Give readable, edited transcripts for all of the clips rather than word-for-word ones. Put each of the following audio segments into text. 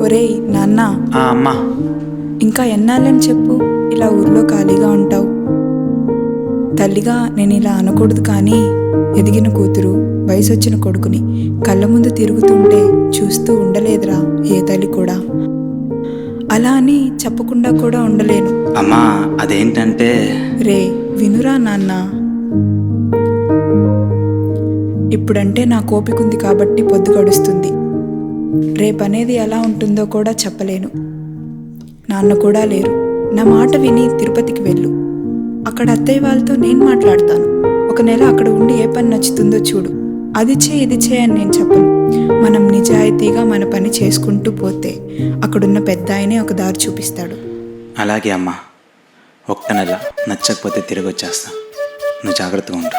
ఒరేయ్ నాన్న, అమ్మా. ఇంకా ఎన్నాళ్ళని చెప్పు ఇలా ఊర్లో ఖాళీగా ఉంటావు? తల్లిగా నేను ఇలా అనకూడదు, కానీ ఎదిగిన కూతురు, వయసు వచ్చిన కొడుకుని కళ్ళ ముందు తిరుగుతుంటే చూస్తూ ఉండలేదురా ఏ తల్లి కూడా. అలా అని చెప్పకుండా కూడా ఉండలేను. అమ్మా అదేంటంటే రే వినురా నాన్న, ఇప్పుడంటే నా కోపికుంది కాబట్టి పొద్దు గడుస్తుంది. రేపనేది ఎలా ఉంటుందో కూడా చెప్పలేను. నాన్న కూడా లేరు. నా మాట విని తిరుపతికి వెళ్ళు. అక్కడ అత్తయ్య వాళ్ళతో నేను మాట్లాడతాను. ఒక నెల అక్కడ ఉండి ఏ పని నచ్చుతుందో చూడు. అది చే ఇది చే అని నేను చెప్పను. మనం నిజాయితీగా మన పని చేసుకుంటూ పోతే అక్కడున్న పెద్ద ఆయనే ఒక దారి చూపిస్తాడు. అలాగే అమ్మా, ఒక్క నెల నచ్చకపోతే తిరిగి వచ్చేస్తా. నువ్వు జాగ్రత్తగా ఉండు.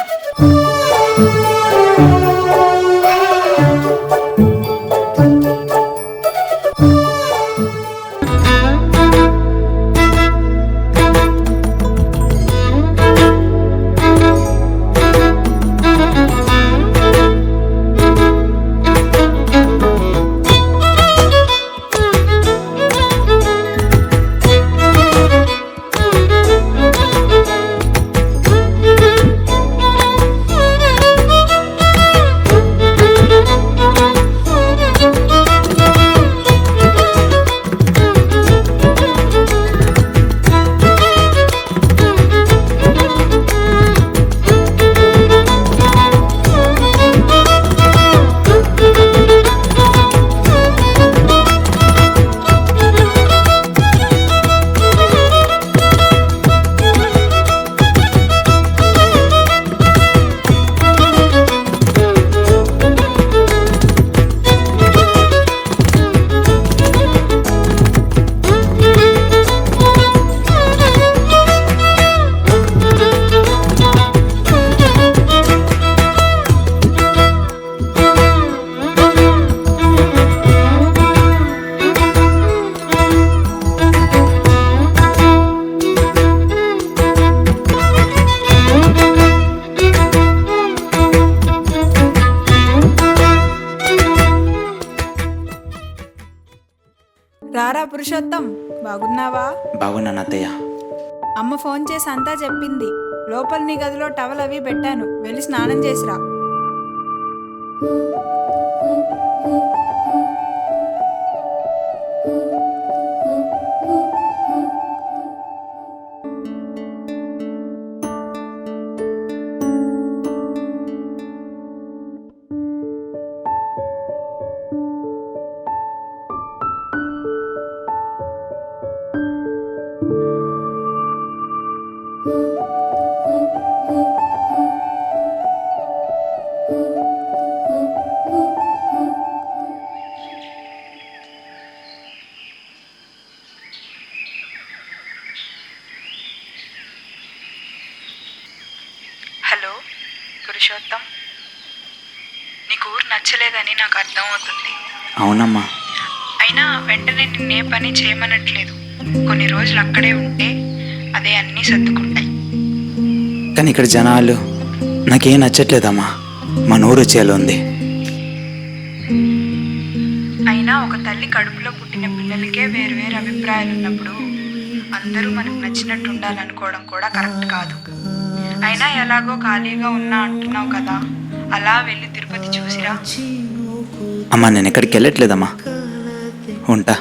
రారా పురుషోత్తం, బాగున్నావా? బాగున్నాను అత్తయ్య. అమ్మ ఫోన్ చేసి అంతా చెప్పింది. లోపల నీ గదిలో టవల్ అవి పెట్టాను, వెళ్ళి స్నానం చేసిరా. హలో పురుషోత్తం, నీకు ఊరు నచ్చలేదని నాకు అర్థమవుతుంది. అవునమ్మా. అయినా వెంటనే నిన్నే పని చేయమనట్లేదు. కొన్ని రోజులు అక్కడే ఉంటే అదే అన్నీ సర్దుకుంటాయి. కానీ ఇక్కడ జనాలు నాకేం నచ్చట్లేదమ్మా. మన ఊరు వచ్చేలా ఉంది. అయినా ఒక తల్లి కడుపులో పుట్టిన పిల్లలకే వేరు వేరు అభిప్రాయాలు ఉన్నప్పుడు అందరూ మనకు నచ్చినట్టు ఉండాలనుకోవడం కూడా కరెక్ట్ కాదు. అయినా ఎలాగో ఖాళీగా ఉన్నా అంటున్నావు కదా, అలా వెళ్ళి తిరుపతి చూసిరా. అమ్మా నేను ఎక్కడికి వెళ్ళట్లేదమ్మా, ఉంటా.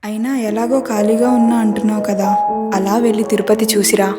అయినా ఎలాగో ఖాళీగా ఉన్నా అంటున్నావు కదా, అలా వెళ్ళి తిరుపతి చూసిరా.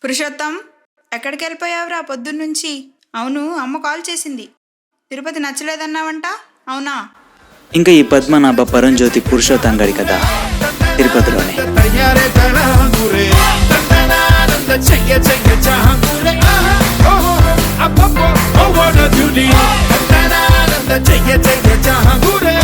పురుషోత్తం, ఎక్కడికి వెళ్ళిపోయావురా పొద్దున్నుంచి? అవును, అమ్మ కాల్ చేసింది. తిరుపతి నచ్చలేదన్నావంట, అవునా? ఇంకా ఈ పద్మనాభ పరంజ్యోతి పురుషోత్తం గడి కదా తిరుపతిలోనే. తయారే తడాంగురే తందనానంద చెయ్య చెయ్య చాంగురే అబ్బబ్బో ఓ వాట్ ఎ బ్యూటీ తందనానంద చెయ్య చెయ్య చాంగురే